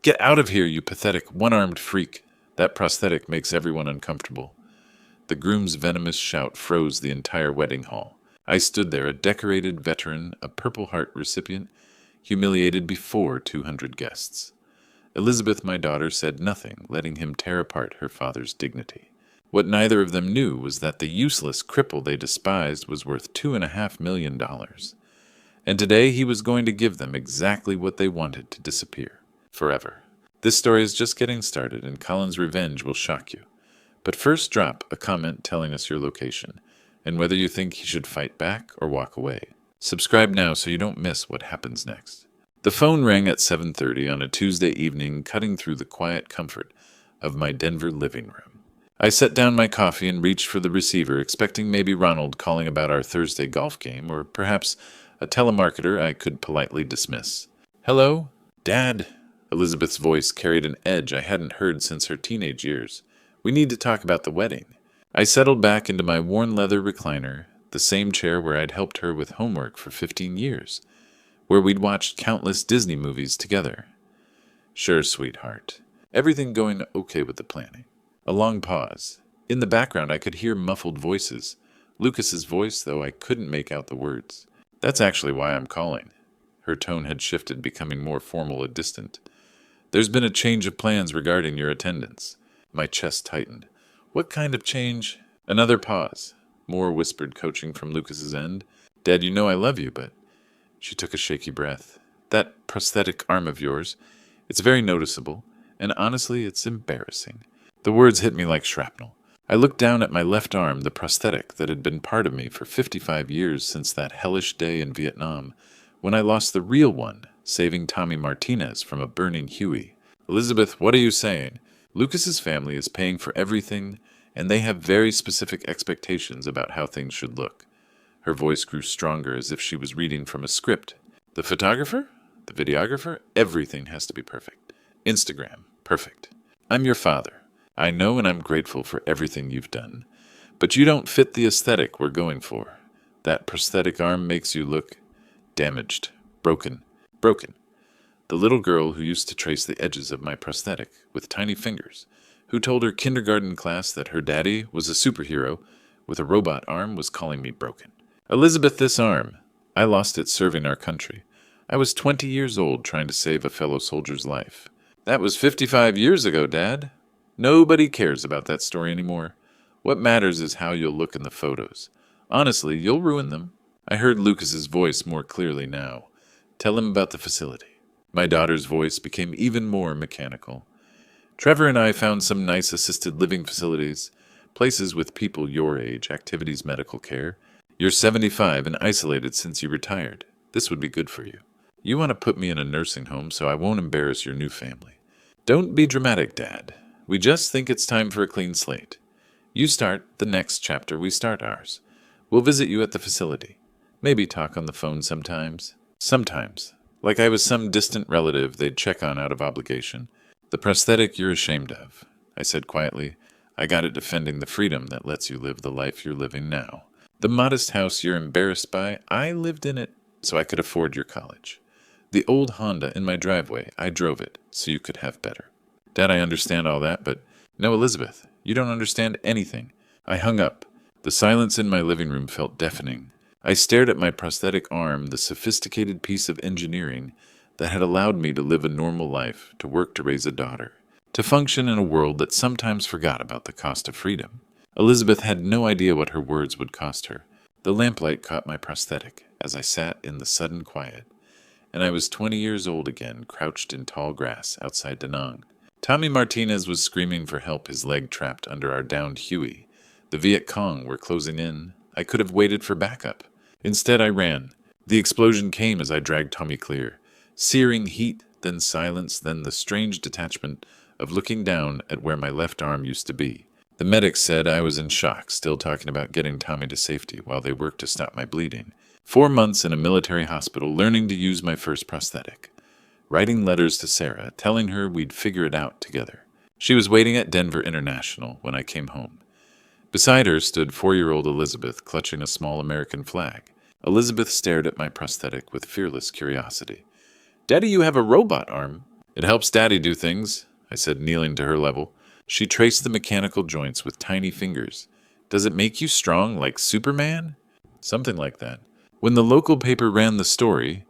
Get out of here, you pathetic one-armed freak. That prosthetic makes everyone uncomfortable. The groom's venomous shout froze the entire wedding hall. I stood there, a decorated veteran, a Purple Heart recipient, humiliated before 200 guests. Elizabeth, my daughter, said nothing, letting him tear apart her father's dignity. What neither of them knew was that the useless cripple they despised was worth $2.5 million. And today he was going to give them exactly what they wanted to disappear. Forever. This story is just getting started, and Colin's revenge will shock you. But first drop a comment telling us your location, and whether you think he should fight back or walk away. Subscribe now so you don't miss what happens next. The phone rang at 7:30 on a Tuesday evening, cutting through the quiet comfort of my Denver living room. I set down my coffee and reached for the receiver, expecting maybe Ronald calling about our Thursday golf game, or perhaps a telemarketer I could politely dismiss. Hello? Dad? Elizabeth's voice carried an edge I hadn't heard since her teenage years. We need to talk about the wedding. I settled back into my worn leather recliner, the same chair where I'd helped her with homework for 15 years, where we'd watched countless Disney movies together. Sure, sweetheart. Everything going okay with the planning. A long pause. In the background, I could hear muffled voices. Lucas's voice, though I couldn't make out the words. That's actually why I'm calling. Her tone had shifted, becoming more formal and distant. There's been a change of plans regarding your attendance. My chest tightened. What kind of change? Another pause. More whispered coaching from Lucas's end. Dad, you know I love you, but... She took a shaky breath. That prosthetic arm of yours, it's very noticeable, and honestly, it's embarrassing. The words hit me like shrapnel. I looked down at my left arm, the prosthetic that had been part of me for 55 years since that hellish day in Vietnam, when I lost the real one, saving Tommy Martinez from a burning Huey. Elizabeth, what are you saying? Lucas's family is paying for everything, and they have very specific expectations about how things should look. Her voice grew stronger, as if she was reading from a script. The photographer? The videographer? Everything has to be perfect. Instagram? Perfect. I'm your father. I know and I'm grateful for everything you've done. But you don't fit the aesthetic we're going for. That prosthetic arm makes you look damaged, broken. The little girl who used to trace the edges of my prosthetic with tiny fingers, who told her kindergarten class that her daddy was a superhero with a robot arm, was calling me broken. Elizabeth, this arm. I lost it serving our country. I was 20 years old trying to save a fellow soldier's life. That was 55 years ago, Dad. Nobody cares about that story anymore. What matters is how you'll look in the photos. Honestly, you'll ruin them. I heard Lucas's voice more clearly now. Tell him about the facility. My daughter's voice became even more mechanical. Trevor and I found some nice assisted living facilities, places with people your age, activities, medical care. You're 75 and isolated since you retired. This would be good for you. You want to put me in a nursing home so I won't embarrass your new family. Don't be dramatic, Dad. We just think it's time for a clean slate. You start the next chapter, we start ours. We'll visit you at the facility. Maybe talk on the phone sometimes. Sometimes. Like I was some distant relative they'd check on out of obligation. The prosthetic you're ashamed of, I said quietly. I got it defending the freedom that lets you live the life you're living now. The modest house you're embarrassed by, I lived in it so I could afford your college. The old Honda in my driveway, I drove it so you could have better. Dad, I understand all that, but no, Elizabeth, you don't understand anything. I hung up. The silence in my living room felt deafening. I stared at my prosthetic arm, the sophisticated piece of engineering that had allowed me to live a normal life, to work to raise a daughter, to function in a world that sometimes forgot about the cost of freedom. Elizabeth had no idea what her words would cost her. The lamplight caught my prosthetic as I sat in the sudden quiet, and I was 20 years old again, crouched in tall grass outside Da Nang. Tommy Martinez was screaming for help, his leg trapped under our downed Huey. The Viet Cong were closing in. I could have waited for backup. Instead, I ran. The explosion came as I dragged Tommy clear. Searing heat, then silence, then the strange detachment of looking down at where my left arm used to be. The medics said I was in shock, still talking about getting Tommy to safety while they worked to stop my bleeding. 4 months in a military hospital, learning to use my first prosthetic. Writing letters to Sarah, telling her we'd figure it out together. She was waiting at Denver International when I came home. Beside her stood 4-year-old Elizabeth, clutching a small American flag. Elizabeth stared at my prosthetic with fearless curiosity. "Daddy, you have a robot arm." It helps Daddy do things, I said, kneeling to her level. She traced the mechanical joints with tiny fingers. Does it make you strong like Superman? Something like that. When the local paper ran the story,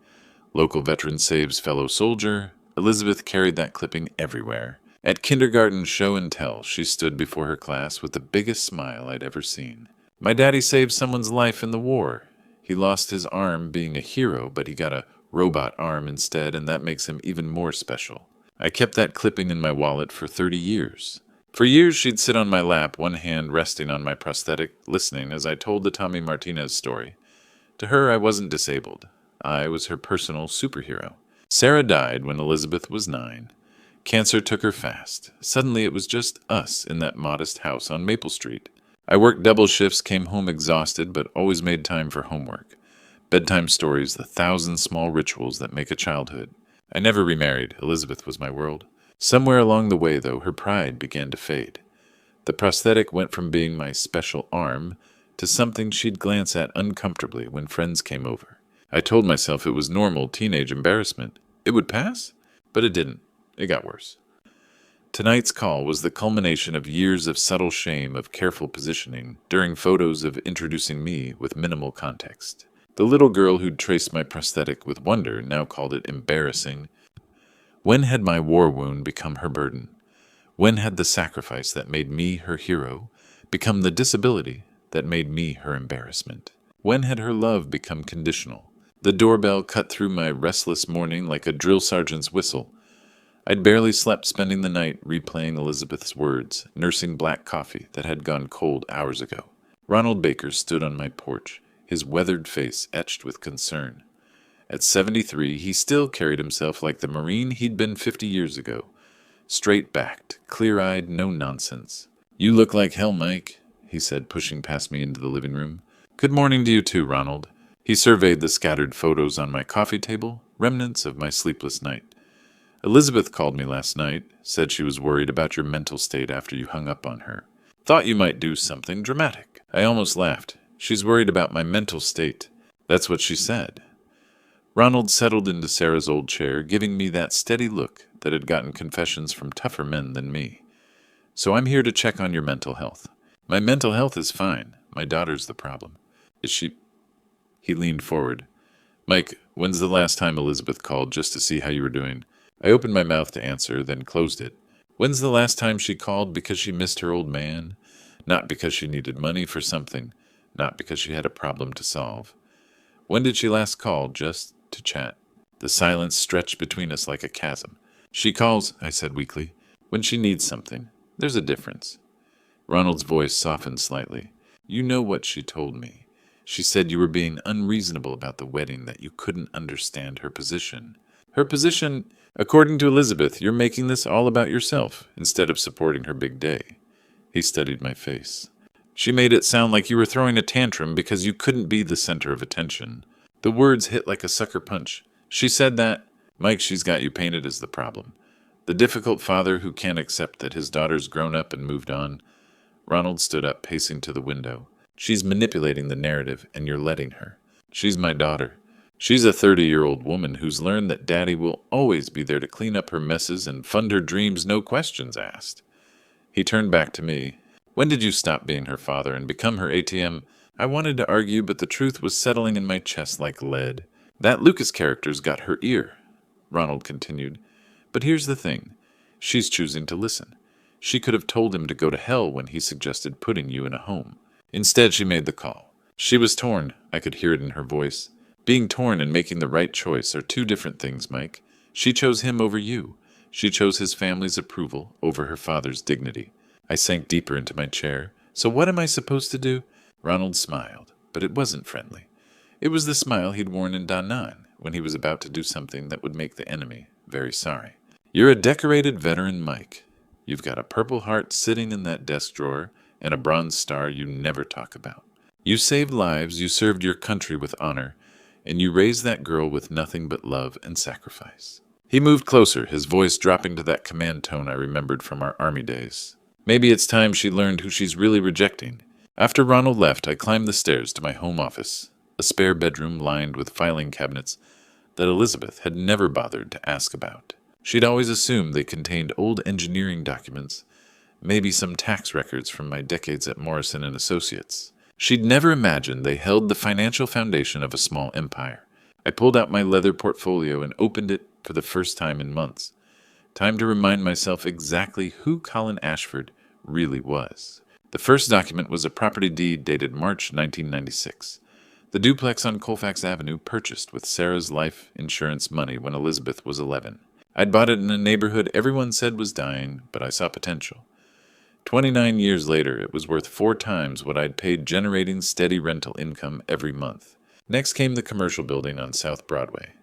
local veteran saves fellow soldier, Elizabeth carried that clipping everywhere. At kindergarten show and tell, she stood before her class with the biggest smile I'd ever seen. My daddy saved someone's life in the war. He lost his arm being a hero, but he got a robot arm instead, and that makes him even more special. I kept that clipping in my wallet for 30 years. For years, she'd sit on my lap, one hand resting on my prosthetic, listening as I told the Tommy Martinez story. To her, I wasn't disabled. I was her personal superhero. Sarah died when Elizabeth was 9. Cancer took her fast. Suddenly, it was just us in that modest house on Maple Street. I worked double shifts, came home exhausted, but always made time for homework. Bedtime stories, the 1,000 small rituals that make a childhood. I never remarried. Elizabeth was my world. Somewhere along the way, though, her pride began to fade. The prosthetic went from being my special arm to something she'd glance at uncomfortably when friends came over. I told myself it was normal teenage embarrassment. It would pass? But it didn't. It got worse. Tonight's call was the culmination of years of subtle shame, of careful positioning, during photos of introducing me with minimal context. The little girl who'd traced my prosthetic with wonder now called it embarrassing. When had my war wound become her burden? When had the sacrifice that made me her hero become the disability that made me her embarrassment? When had her love become conditional? The doorbell cut through my restless morning like a drill sergeant's whistle. I'd barely slept, spending the night replaying Elizabeth's words, nursing black coffee that had gone cold hours ago. Ronald Baker stood on my porch, his weathered face etched with concern. At 73, he still carried himself like the Marine he'd been 50 years ago. Straight-backed, clear-eyed, no nonsense. "You look like hell, Mike," he said, pushing past me into the living room. "Good morning to you too, Ronald." He surveyed the scattered photos on my coffee table, remnants of my sleepless night. "Elizabeth called me last night, said she was worried about your mental state after you hung up on her. Thought you might do something dramatic." I almost laughed. "She's worried about my mental state." That's what she said. Ronald settled into Sarah's old chair, giving me that steady look that had gotten confessions from tougher men than me. "So I'm here to check on your mental health." "My mental health is fine. My daughter's the problem." "Is she—" He leaned forward. "Mike, when's the last time Elizabeth called just to see how you were doing?" I opened my mouth to answer, then closed it. When's the last time she called because she missed her old man? Not because she needed money for something. Not because she had a problem to solve. When did she last call just to chat? The silence stretched between us like a chasm. "She calls," I said weakly, "when she needs something. There's a difference." Ronald's voice softened slightly. "You know what she told me. She said you were being unreasonable about the wedding, that you couldn't understand her position. Her position, according to Elizabeth, you're making this all about yourself instead of supporting her big day." He studied my face. "She made it sound like you were throwing a tantrum because you couldn't be the center of attention." The words hit like a sucker punch. She said that, "Mike, she's got you painted as the problem. The difficult father who can't accept that his daughter's grown up and moved on." Ronald stood up, pacing to the window. "She's manipulating the narrative, and you're letting her. She's my daughter. She's a 30-year-old woman who's learned that Daddy will always be there to clean up her messes and fund her dreams, no questions asked." He turned back to me. "When did you stop being her father and become her ATM?" I wanted to argue, but the truth was settling in my chest like lead. "That Lucas character's got her ear," Ronald continued. "But here's the thing. She's choosing to listen. She could have told him to go to hell when he suggested putting you in a home. Instead, she made the call. She was torn. I could hear it in her voice. Being torn and making the right choice are two different things, Mike. She chose him over you. She chose his family's approval over her father's dignity." I sank deeper into my chair. "So what am I supposed to do?" Ronald smiled, but it wasn't friendly. It was the smile he'd worn in Da Nang when he was about to do something that would make the enemy very sorry. "You're a decorated veteran, Mike. You've got a Purple Heart sitting in that desk drawer and a Bronze Star you never talk about. You saved lives, you served your country with honor, and you raised that girl with nothing but love and sacrifice." He moved closer, his voice dropping to that command tone I remembered from our army days. Maybe it's time she learned who she's really rejecting. After Ronald left, I climbed the stairs to my home office, a spare bedroom lined with filing cabinets that Elizabeth had never bothered to ask about. She'd always assumed they contained old engineering documents, maybe some tax records from my decades at Morrison and Associates. She'd never imagined they held the financial foundation of a small empire. I pulled out my leather portfolio and opened it for the first time in months. Time to remind myself exactly who Colin Ashford really was. The first document was a property deed dated March 1996. The duplex on Colfax Avenue purchased with Sarah's life insurance money when Elizabeth was 11. I'd bought it in a neighborhood everyone said was dying, but I saw potential. 29 years later, it was worth 4 times what I'd paid, generating steady rental income every month. Next came the commercial building on South Broadway.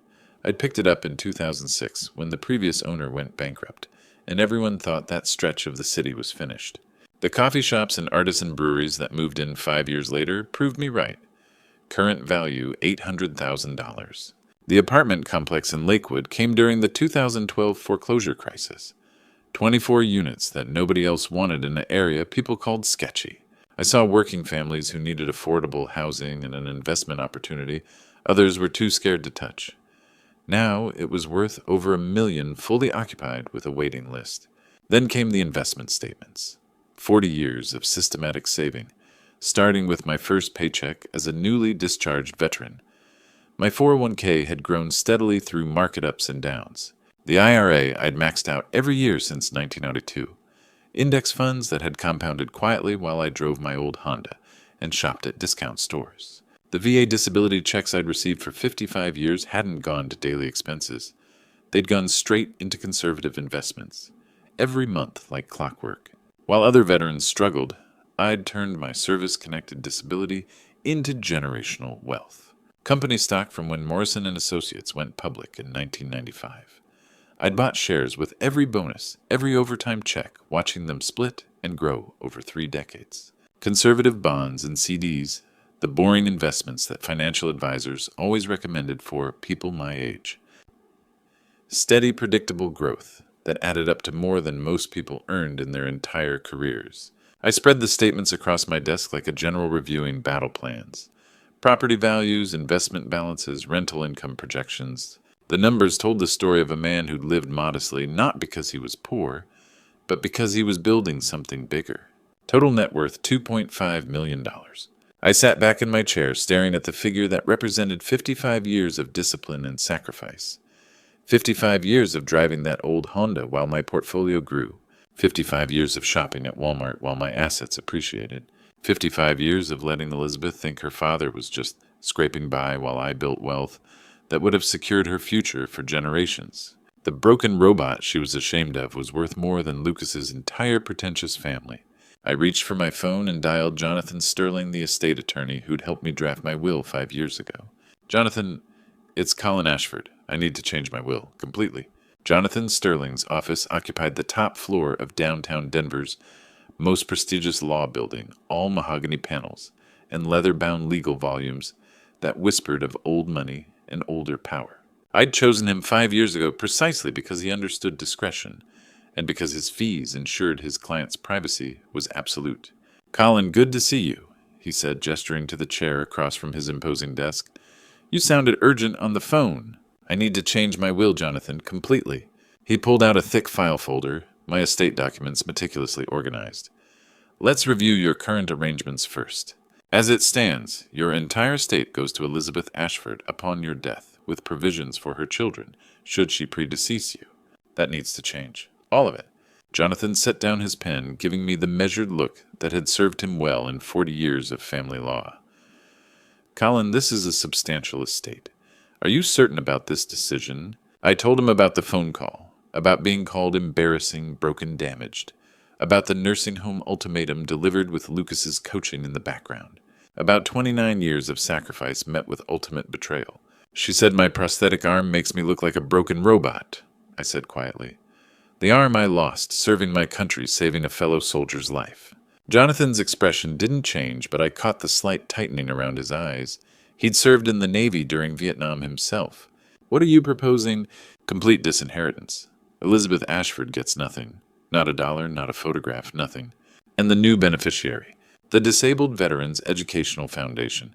I'd picked it up in 2006 when the previous owner went bankrupt, and everyone thought that stretch of the city was finished. The coffee shops and artisan breweries that moved in 5 years later proved me right. Current value $800,000. The apartment complex in Lakewood came during the 2012 foreclosure crisis. 24 units that nobody else wanted in an area people called sketchy. I saw working families who needed affordable housing and an investment opportunity. Others were too scared to touch. Now it was worth over $1 million, fully occupied with a waiting list. Then came the investment statements. 40 years of systematic saving, starting with my first paycheck as a newly discharged veteran. My 401k had grown steadily through market ups and downs. The IRA I'd maxed out every year since 1992. Index funds that had compounded quietly while I drove my old Honda and shopped at discount stores. The VA disability checks I'd received for 55 years hadn't gone to daily expenses. They'd gone straight into conservative investments, every month like clockwork. While other veterans struggled, I'd turned my service-connected disability into generational wealth. Company stock from when Morrison and Associates went public in 1995. I'd bought shares with every bonus, every overtime check, watching them split and grow over 3 decades. Conservative bonds and CDs, the boring investments that financial advisors always recommended for people my age. Steady, predictable growth that added up to more than most people earned in their entire careers. I spread the statements across my desk like a general reviewing battle plans. Property values, investment balances, rental income projections. The numbers told the story of a man who'd lived modestly, not because he was poor, but because he was building something bigger. Total net worth $2.5 million. I sat back in my chair, staring at the figure that represented 55 years of discipline and sacrifice. 55 years of driving that old Honda while my portfolio grew. 55 years of shopping at Walmart while my assets appreciated. 55 years of letting Elizabeth think her father was just scraping by while I built wealth that would have secured her future for generations. The broken robot she was ashamed of was worth more than Lucas's entire pretentious family. I reached for my phone and dialed Jonathan Sterling, the estate attorney who'd helped me draft my will 5 years ago. Jonathan, it's Colin Ashford. I need to change my will completely. Jonathan Sterling's office occupied the top floor of downtown Denver's most prestigious law building, all mahogany panels and leather-bound legal volumes that whispered of old money and older power. I'd chosen him 5 years ago precisely because he understood discretion and because his fees ensured his client's privacy was absolute. "Colin, good to see you," he said, gesturing to the chair across from his imposing desk. "You sounded urgent on the phone." "I need to change my will, Jonathan, completely." He pulled out a thick file folder, my estate documents meticulously organized. "Let's review your current arrangements first. As it stands, your entire estate goes to Elizabeth Ashford upon your death, with provisions for her children, should she predecease you. That needs to change. All of it." Jonathan set down his pen, giving me the measured look that had served him well in 40 years of family law. "Colin, this is a substantial estate. Are you certain about this decision?" I told him about the phone call, about being called embarrassing, broken, damaged, about the nursing home ultimatum delivered with Lucas's coaching in the background, about 29 years of sacrifice met with ultimate betrayal. "She said my prosthetic arm makes me look like a broken robot," I said quietly. "The arm I lost, serving my country, saving a fellow soldier's life." Jonathan's expression didn't change, but I caught the slight tightening around his eyes. He'd served in the Navy during Vietnam himself. "What are you proposing?" "Complete disinheritance. Elizabeth Ashford gets nothing. Not a dollar, not a photograph, nothing. And the new beneficiary, the Disabled Veterans Educational Foundation.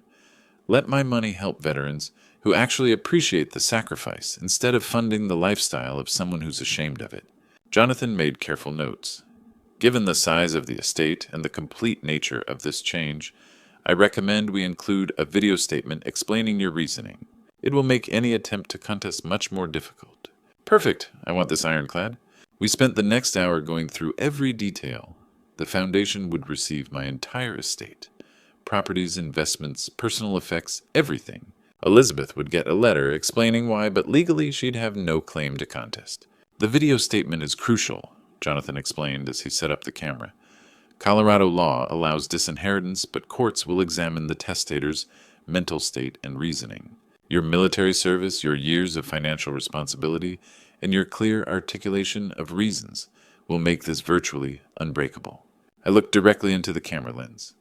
Let my money help veterans. who actually appreciate the sacrifice instead of funding the lifestyle of someone who's ashamed of it. Jonathan made careful notes. Given the size of the estate and the complete nature of this change, I recommend we include a video statement explaining your reasoning. It will make any attempt to contest much more difficult. Perfect. I want this ironclad. We spent the next hour going through every detail. The foundation would receive my entire estate. Properties, investments, personal effects, everything. Elizabeth would get a letter explaining why, but legally she'd have no claim to contest. The video statement is crucial, Jonathan explained as he set up the camera. Colorado law allows disinheritance, but courts will examine the testator's mental state and reasoning. Your military service, your years of financial responsibility, and your clear articulation of reasons will make this virtually unbreakable. I looked directly into the camera lens.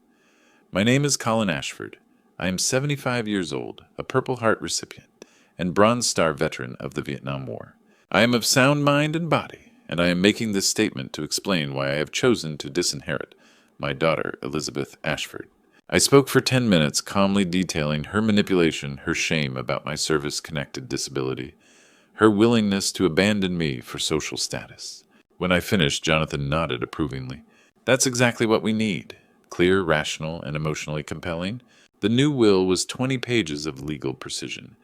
My name is Colin Ashford. I am 75 years old, a Purple Heart recipient, and Bronze Star veteran of the Vietnam War. I am of sound mind and body, and I am making this statement to explain why I have chosen to disinherit my daughter, Elizabeth Ashford. I spoke for 10 minutes, calmly detailing her manipulation, her shame about my service-connected disability, her willingness to abandon me for social status. When I finished, Jonathan nodded approvingly. That's exactly what we need. Clear, rational, and emotionally compelling. The new will was 20 pages of legal precision.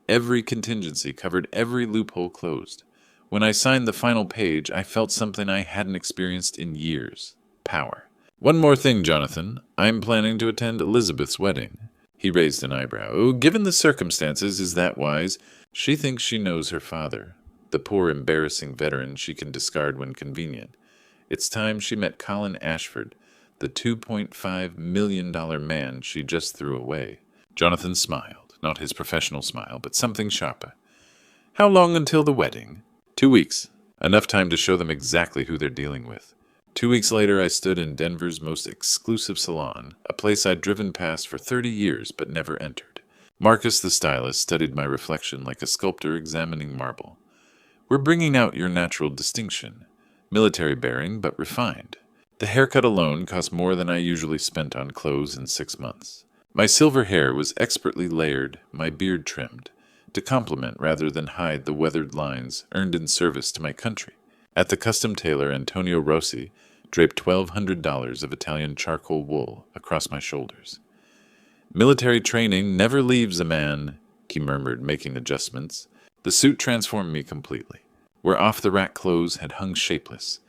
Every contingency covered, every loophole closed. When I signed the final page, I felt something I hadn't experienced in years. Power. One more thing, Jonathan. I'm planning to attend Elizabeth's wedding. He raised an eyebrow. Oh, given the circumstances, is that wise? She thinks she knows her father, the poor, embarrassing veteran she can discard when convenient. It's time she met Colin Ashford, the $2.5 million man she just threw away. Jonathan smiled, not his professional smile, but something sharper. How long until the wedding? 2 weeks. Enough time to show them exactly who they're dealing with. 2 weeks later, I stood in Denver's most exclusive salon, a place I'd driven past for 30 years but never entered. Marcus the stylist studied my reflection like a sculptor examining marble. We're bringing out your natural distinction. Military bearing, but refined. The haircut alone cost more than I usually spent on clothes in 6 months. My silver hair was expertly layered, my beard trimmed, to complement rather than hide the weathered lines earned in service to my country. At the custom tailor Antonio Rossi draped $1,200 of Italian charcoal wool across my shoulders. Military training never leaves a man, he murmured, making adjustments. The suit transformed me completely. Where off-the-rack clothes had hung shapeless,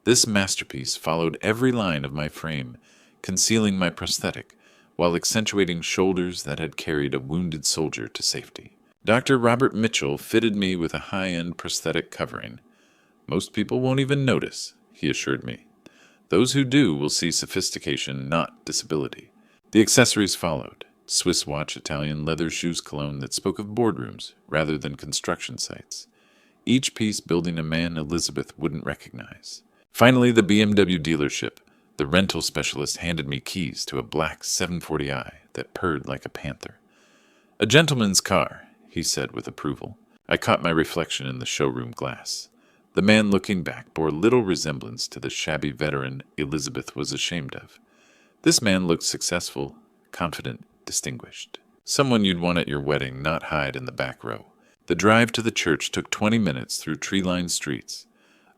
this masterpiece followed every line of my frame, concealing my prosthetic, while accentuating shoulders that had carried a wounded soldier to safety. Dr. Robert Mitchell fitted me with a high-end prosthetic covering. Most people won't even notice, he assured me. Those who do will see sophistication, not disability. The accessories followed. Swiss watch, Italian leather shoes cologne that spoke of boardrooms rather than construction sites. Each piece building a man Elizabeth wouldn't recognize. Finally, the BMW dealership. The rental specialist handed me keys to a black 740i that purred like a panther. A gentleman's car, he said with approval. I caught my reflection in the showroom glass. The man looking back bore little resemblance to the shabby veteran Elizabeth was ashamed of. This man looked successful, confident, distinguished. Someone you'd want at your wedding, not hide in the back row. The drive to the church took 20 minutes through tree-lined streets.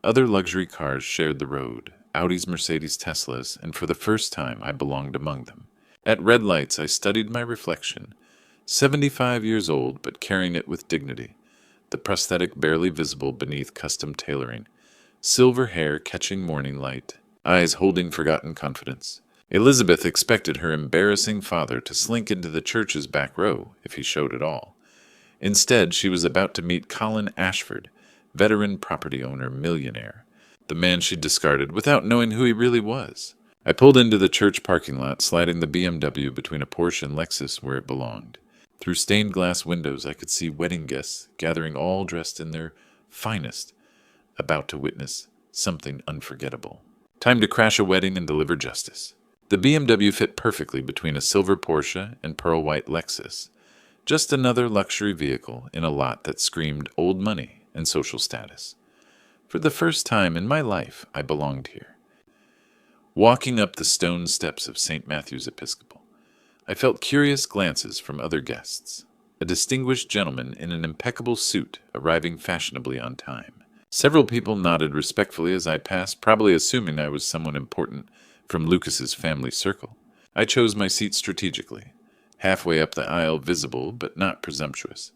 Other luxury cars shared the road, Audis, Mercedes, Teslas, and for the first time I belonged among them. At red lights I studied my reflection, 75 years old but carrying it with dignity, the prosthetic barely visible beneath custom tailoring, silver hair catching morning light, eyes holding forgotten confidence. Elizabeth expected her embarrassing father to slink into the church's back row if he showed at all. Instead, she was about to meet Colin Ashford, veteran property owner, millionaire, the man she'd discarded without knowing who he really was. I pulled into the church parking lot, sliding the BMW between a Porsche and Lexus where it belonged. Through stained glass windows, I could see wedding guests gathering all dressed in their finest, about to witness something unforgettable. Time to crash a wedding and deliver justice. The BMW fit perfectly between a silver Porsche and pearl white Lexus. Just another luxury vehicle in a lot that screamed old money and social status. For the first time in my life, I belonged here. Walking up the stone steps of St. Matthew's Episcopal, I felt curious glances from other guests. a distinguished gentleman in an impeccable suit arriving fashionably on time. Several people nodded respectfully as I passed, probably assuming I was someone important from Lucas's family circle. I chose my seat strategically, halfway up the aisle, visible but not presumptuous,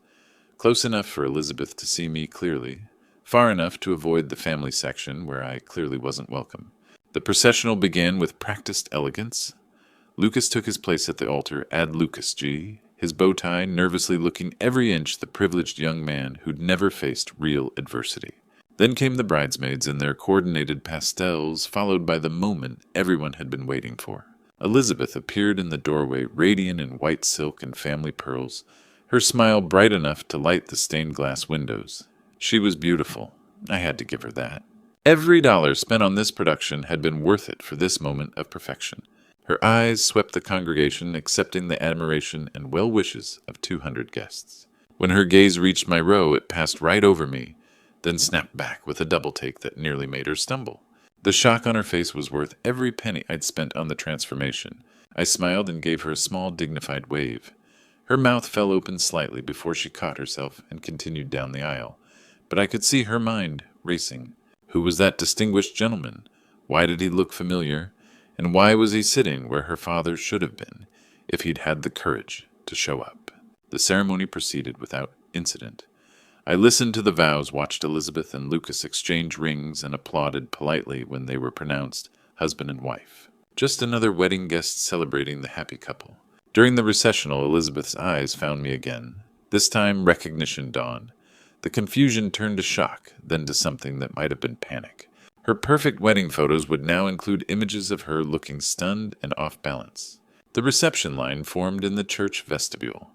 close enough for Elizabeth to see me clearly, far enough to avoid the family section where I clearly wasn't welcome. The processional began with practiced elegance. Lucas took his place at the altar, ad Lucas G., his bow tie nervously looking every inch the privileged young man who'd never faced real adversity. Then came the bridesmaids in their coordinated pastels, followed by the moment everyone had been waiting for. Elizabeth appeared in the doorway, radiant in white silk and family pearls, her smile bright enough to light the stained glass windows. She was beautiful. I had to give her that. Every dollar spent on this production had been worth it for this moment of perfection. Her eyes swept the congregation, accepting the admiration and well wishes of 200 guests. When her gaze reached my row, it passed right over me, then snapped back with a double take that nearly made her stumble. The shock on her face was worth every penny I'd spent on the transformation. I smiled and gave her a small, dignified wave. Her mouth fell open slightly before she caught herself and continued down the aisle, but I could see her mind racing. Who was that distinguished gentleman? Why did he look familiar? And why was he sitting where her father should have been, if he'd had the courage to show up? The ceremony proceeded without incident. I listened to the vows, watched Elizabeth and Lucas exchange rings, and applauded politely when they were pronounced husband and wife. Just another wedding guest celebrating the happy couple. During the recessional, Elizabeth's eyes found me again. This time, recognition dawned. The confusion turned to shock, then to something that might have been panic. Her perfect wedding photos would now include images of her looking stunned and off balance. The reception line formed in the church vestibule.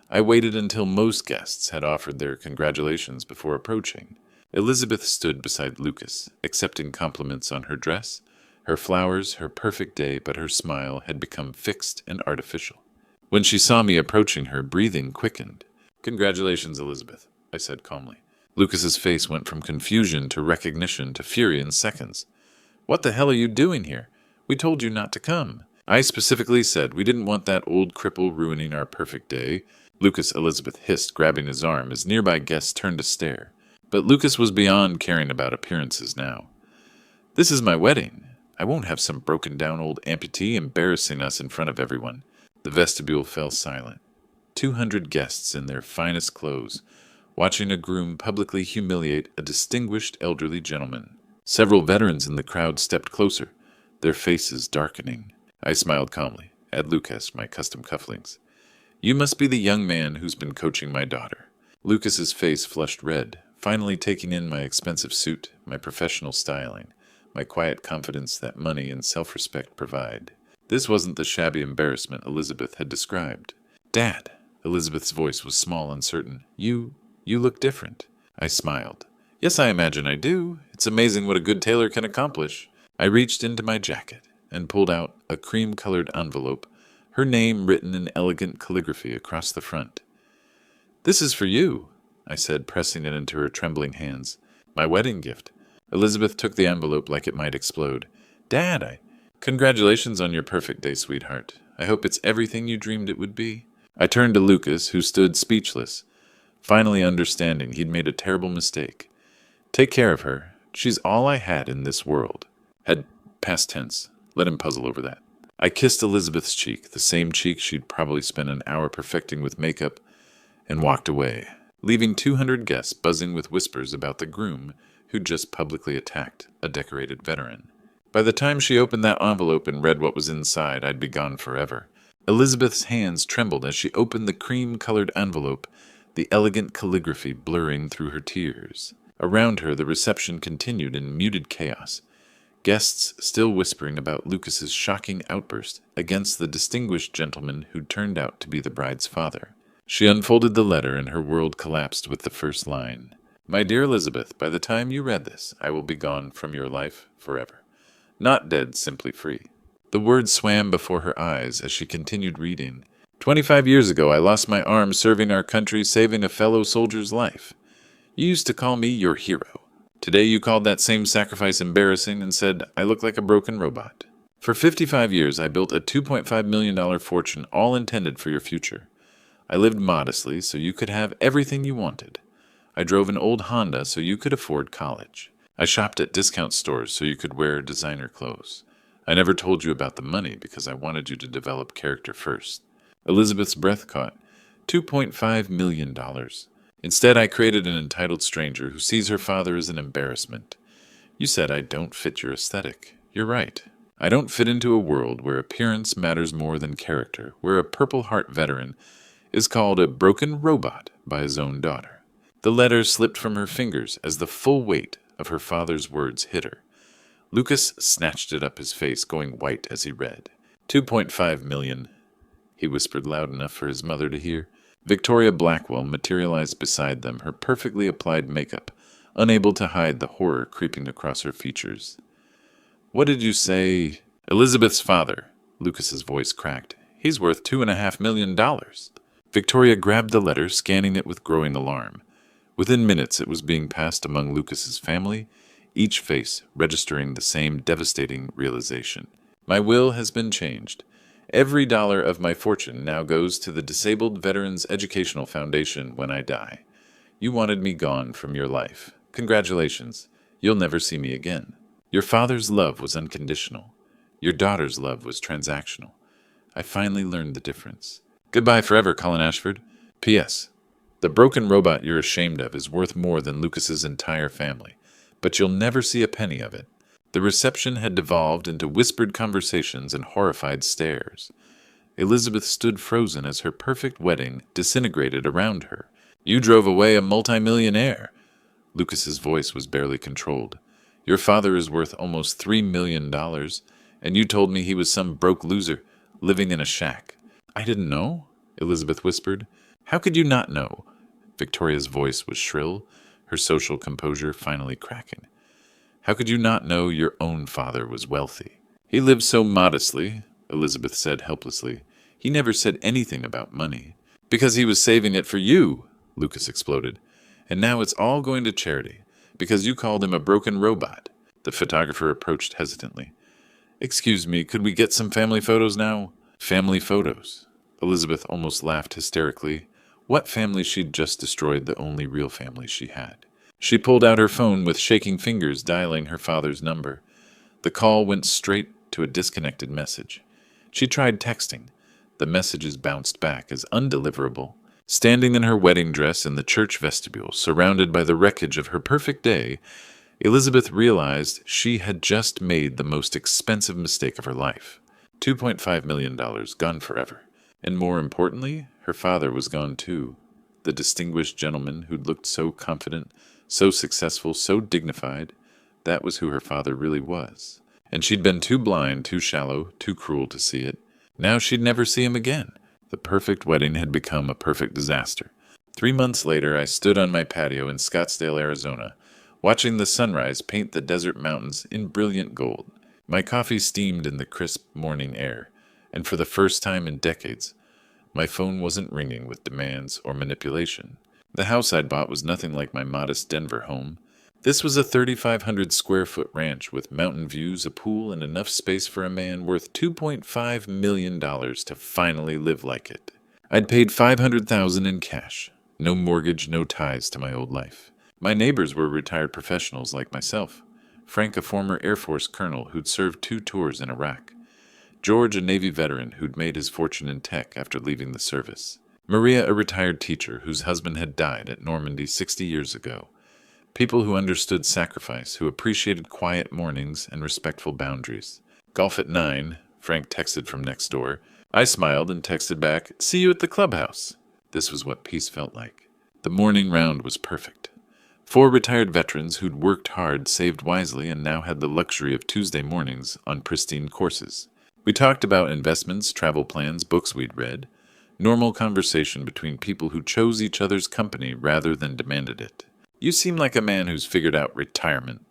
I waited until most guests had offered their congratulations before approaching. Elizabeth stood beside Lucas, accepting compliments on her dress, her flowers, her perfect day, but her smile had become fixed and artificial. When she saw me approaching her, breathing quickened. "Congratulations, Elizabeth," I said calmly. Lucas's face went from confusion to recognition to fury in seconds. "What the hell are you doing here? We told you not to come." I specifically said we didn't want that old cripple ruining our perfect day. Lucas, Elizabeth hissed, grabbing his arm as nearby guests turned to stare. But Lucas was beyond caring about appearances now. "This is my wedding. I won't have some broken-down old amputee embarrassing us in front of everyone." The vestibule fell silent. 200 guests in their finest clothes, watching a groom publicly humiliate a distinguished elderly gentleman. Several veterans in the crowd stepped closer, their faces darkening. I smiled calmly, ad Lucas my custom cufflinks. "You must be the young man who's been coaching my daughter." Lucas's face flushed red, finally taking in my expensive suit, my professional styling, my quiet confidence that money and self-respect provide. This wasn't the shabby embarrassment Elizabeth had described. "Dad," Elizabeth's voice was small and uncertain. You look different." I smiled. "Yes, I imagine I do. It's amazing what a good tailor can accomplish." I reached into my jacket and pulled out a cream-colored envelope, her name written in elegant calligraphy across the front. "This is for you," I said, pressing it into her trembling hands. "My wedding gift." Elizabeth took the envelope like it might explode. "Dad, Congratulations on your perfect day, sweetheart. I hope it's everything you dreamed it would be." I turned to Lucas, who stood speechless, finally understanding he'd made a terrible mistake. "Take care of her. She's all I had in this world." Had past tense. Let him puzzle over that. I kissed Elizabeth's cheek, the same cheek she'd probably spent an hour perfecting with makeup, and walked away, leaving 200 guests buzzing with whispers about the groom who'd just publicly attacked a decorated veteran. By the time she opened that envelope and read what was inside, I'd be gone forever. Elizabeth's hands trembled as she opened the cream-colored envelope, the elegant calligraphy blurring through her tears. Around her, the reception continued in muted chaos, guests still whispering about Lucas's shocking outburst against the distinguished gentleman who turned out to be the bride's father. She unfolded the letter, and her world collapsed with the first line. "My dear Elizabeth, by the time you read this, I will be gone from your life forever. Not dead, simply free." The words swam before her eyes as she continued reading. 25 years ago, I lost my arm serving our country, saving a fellow soldier's life. You used to call me your hero. Today you called that same sacrifice embarrassing and said I look like a broken robot. For 55 years, I built a $2.5 million fortune, all intended for your future. I lived modestly so you could have everything you wanted. I drove an old Honda so you could afford college. I shopped at discount stores so you could wear designer clothes. I never told you about the money because I wanted you to develop character first. Elizabeth's breath caught. $2.5 million. Instead, I created an entitled stranger who sees her father as an embarrassment. You said I don't fit your aesthetic. You're right. I don't fit into a world where appearance matters more than character, where a Purple Heart veteran is called a broken robot by his own daughter. The letter slipped from her fingers as the full weight of her father's words hit her. Lucas snatched it up, his face going white as he read. 2.5 million, he whispered loud enough for his mother to hear. Victoria Blackwell materialized beside them, her perfectly applied makeup, unable to hide the horror creeping across her features. What did you say? Elizabeth's father. Lucas's voice cracked. He's worth $2.5 million. Victoria grabbed the letter, scanning it with growing alarm. Within minutes, it was being passed among Lucas's family, each face registering the same devastating realization. My will has been changed. Every dollar of my fortune now goes to the Disabled Veterans Educational Foundation when I die. You wanted me gone from your life. Congratulations. You'll never see me again. Your father's love was unconditional. Your daughter's love was transactional. I finally learned the difference. Goodbye forever, Colin Ashford. P.S. The broken robot you're ashamed of is worth more than Lucas's entire family, but you'll never see a penny of it. The reception had devolved into whispered conversations and horrified stares. Elizabeth stood frozen as her perfect wedding disintegrated around her. You drove away a multimillionaire. Lucas's voice was barely controlled. Your father is worth almost $3 million, and you told me he was some broke loser living in a shack. I didn't know, Elizabeth whispered. How could you not know? Victoria's voice was shrill, her social composure finally cracking. How could you not know your own father was wealthy? He lived so modestly, Elizabeth said helplessly. He never said anything about money. Because he was saving it for you, Lucas exploded. And now it's all going to charity, because you called him a broken robot. The photographer approached hesitantly. Excuse me, could we get some family photos now? Family photos. Elizabeth almost laughed hysterically. What family she'd just destroyed, the only real family she had. She pulled out her phone with shaking fingers, dialing her father's number. The call went straight to a disconnected message. She tried texting. The messages bounced back as undeliverable. Standing in her wedding dress in the church vestibule, surrounded by the wreckage of her perfect day, Elizabeth realized she had just made the most expensive mistake of her life. $2.5 million gone forever. And more importantly, her father was gone too. The distinguished gentleman who'd looked so confident, so successful, so dignified. That was who her father really was. And she'd been too blind, too shallow, too cruel to see it. Now she'd never see him again. The perfect wedding had become a perfect disaster. 3 months later, I stood on my patio in Scottsdale, Arizona, watching the sunrise paint the desert mountains in brilliant gold. My coffee steamed in the crisp morning air, and for the first time in decades, my phone wasn't ringing with demands or manipulation. The house I'd bought was nothing like my modest Denver home. This was a 3,500 square foot ranch with mountain views, a pool, and enough space for a man worth $2.5 million to finally live like it. I'd paid $500,000 in cash. No mortgage, no ties to my old life. My neighbors were retired professionals like myself. Frank, a former Air Force colonel who'd served 2 tours in Iraq. George, a Navy veteran who'd made his fortune in tech after leaving the service. Maria, a retired teacher whose husband had died at Normandy 60 years ago. People who understood sacrifice, who appreciated quiet mornings and respectful boundaries. Golf at 9, Frank texted from next door. I smiled and texted back, see you at the clubhouse. This was what peace felt like. The morning round was perfect. 4 retired veterans who'd worked hard, saved wisely, and now had the luxury of Tuesday mornings on pristine courses. We talked about investments, travel plans, books we'd read. Normal conversation between people who chose each other's company rather than demanded it. You seem like a man who's figured out retirement,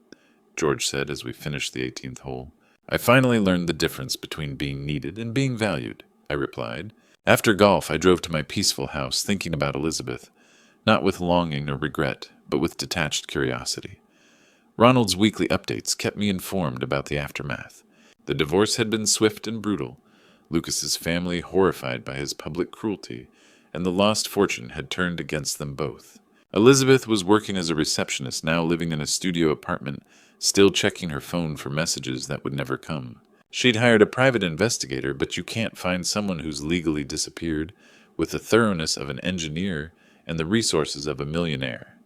George said as we finished the 18th hole. I finally learned the difference between being needed and being valued, I replied. After golf, I drove to my peaceful house, thinking about Elizabeth, not with longing or regret, but with detached curiosity. Ronald's weekly updates kept me informed about the aftermath. The divorce had been swift and brutal, Lucas's family horrified by his public cruelty, and the lost fortune had turned against them both. Elizabeth was working as a receptionist, now living in a studio apartment, still checking her phone for messages that would never come. She'd hired a private investigator, but you can't find someone who's legally disappeared with the thoroughness of an engineer and the resources of a millionaire.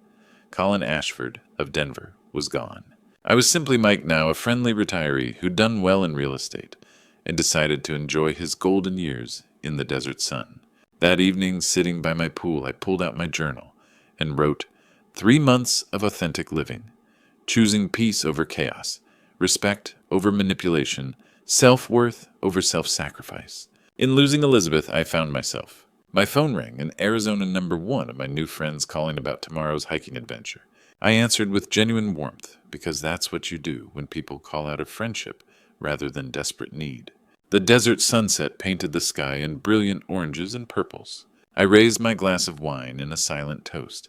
Colin Ashford of Denver was gone. I was simply Mike now, a friendly retiree who'd done well in real estate and decided to enjoy his golden years in the desert sun. That evening, sitting by my pool, I pulled out my journal and wrote 3 months of authentic living, choosing peace over chaos, respect over manipulation, self-worth over self-sacrifice. In losing Elizabeth, I found myself. My phone rang, and Arizona #1 of my new friends calling about tomorrow's hiking adventure. I answered with genuine warmth, because that's what you do when people call out of friendship rather than desperate need. The desert sunset painted the sky in brilliant oranges and purples. I raised my glass of wine in a silent toast,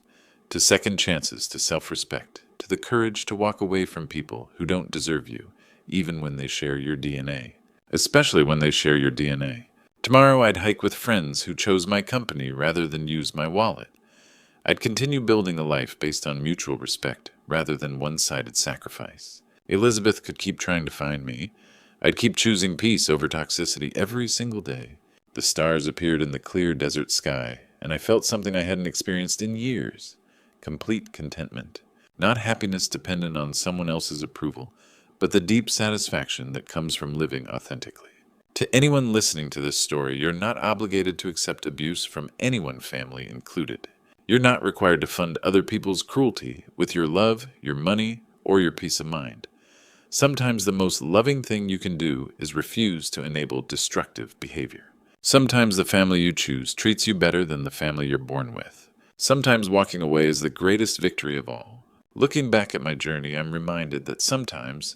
to second chances, to self-respect, to the courage to walk away from people who don't deserve you, even when they share your DNA. Especially when they share your DNA. Tomorrow I'd hike with friends who chose my company rather than use my wallet. I'd continue building a life based on mutual respect rather than one-sided sacrifice. Elizabeth could keep trying to find me. I'd keep choosing peace over toxicity every single day. The stars appeared in the clear desert sky, and I felt something I hadn't experienced in years. Complete contentment. Not happiness dependent on someone else's approval, but the deep satisfaction that comes from living authentically. To anyone listening to this story, you're not obligated to accept abuse from anyone, family included. You're not required to fund other people's cruelty with your love, your money, or your peace of mind. Sometimes the most loving thing you can do is refuse to enable destructive behavior. Sometimes the family you choose treats you better than the family you're born with. Sometimes walking away is the greatest victory of all. Looking back at my journey, I'm reminded that sometimes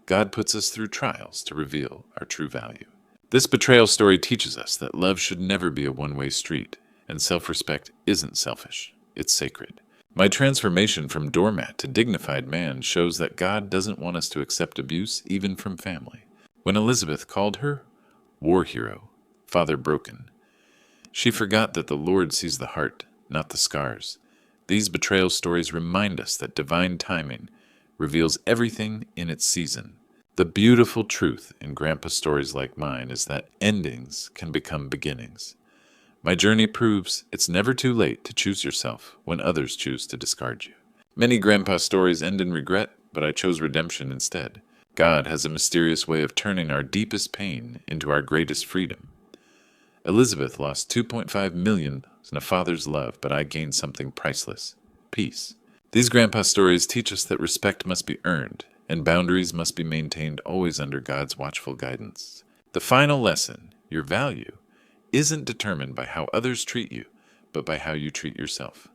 God puts us through trials to reveal our true value. This betrayal story teaches us that love should never be a one-way street, and self-respect isn't selfish, it's sacred. My transformation from doormat to dignified man shows that God doesn't want us to accept abuse even from family. When Elizabeth called her war hero, father broken, she forgot that the Lord sees the heart, not the scars. These betrayal stories remind us that divine timing reveals everything in its season. The beautiful truth in Grandpa stories like mine is that endings can become beginnings. My journey proves it's never too late to choose yourself when others choose to discard you. Many Grandpa stories end in regret, but I chose redemption instead. God has a mysterious way of turning our deepest pain into our greatest freedom. Elizabeth lost $2.5 million in a father's love, but I gained something priceless: peace. These Grandpa stories teach us that respect must be earned, and boundaries must be maintained always under God's watchful guidance. The final lesson, your value, isn't determined by how others treat you, but by how you treat yourself.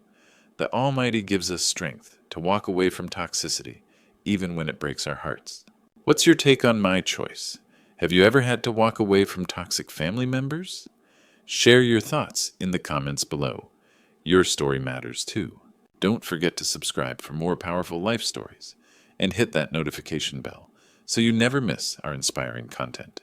The Almighty gives us strength to walk away from toxicity, even when it breaks our hearts. What's your take on my choice? Have you ever had to walk away from toxic family members? Share your thoughts in the comments below. Your story matters too. Don't forget to subscribe for more powerful life stories, and hit that notification bell so you never miss our inspiring content.